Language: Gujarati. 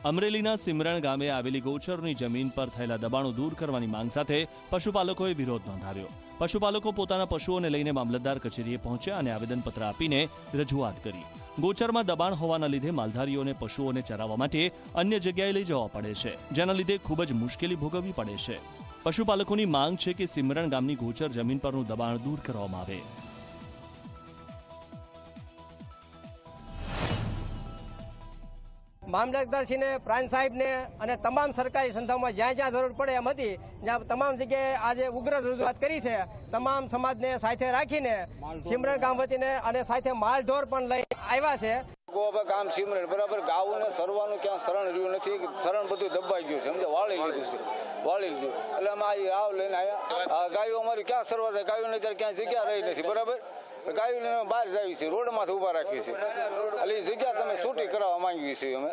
અમરેલીના સિમરણ ગામે આવેલી ગૌચરની જમીન પર થયેલા દબાણો દૂર કરવાની માંગ સાથે પશુપાલકોએ વિરોધ નોંધાવ્યો। પશુપાલકો પોતાના પશુઓને લઈને મામલતદાર કચેરીએ પહોંચ્યા અને આવેદનપત્ર આપીને રજૂઆત કરી। ગોચરમાં દબાણ હોવાના લીધે માલધારીઓને પશુઓને ચરાવવા માટે અન્ય જગ્યાએ લઈ જવા પડે છે, જેના લીધે ખૂબ જ મુશ્કેલી ભોગવવી પડે છે। પશુપાલકોની માંગ છે કે સિમરણ ગામની ગોચર જમીન પરનું દબાણ દૂર કરવામાં આવે। મામલતદારશ્રીને, પ્રાંત સાહેબને અને તમામ સરકારી સંસ્થાઓમાં જ્યાં જ્યાં જરૂર પડે એમ હતી, જ્યાં તમામ જગ્યાએ આજે ઉગ્ર રજૂઆત કરી છે। તમામ સમાજને સાથે રાખીને સિમરણ ગામ વતીને અને સાથે માલઢોર પણ લઈ આવ્યા છે। ગામ સિમરણ બરાબર ગાઉને સરવાનું ક્યાં શરણ રહ્યું નથી, શરણ બધું દબાઈ ગયું છે, સમજે વાળી લીધું છે, વાળી લીધું એટલે અમે રાવ લઈને આવ્યા। ગાયો અમારી ક્યાં સરવા થાય, ગાયોને ત્યારે ક્યાં જગ્યા રહી નથી બરાબર, ગાયોને બહાર જાવી છે, રોડમાંથી ઉભા રાખીએ છીએ, એટલે જગ્યા તમે છૂટી કરાવવા માંગીએ છીએ અમે।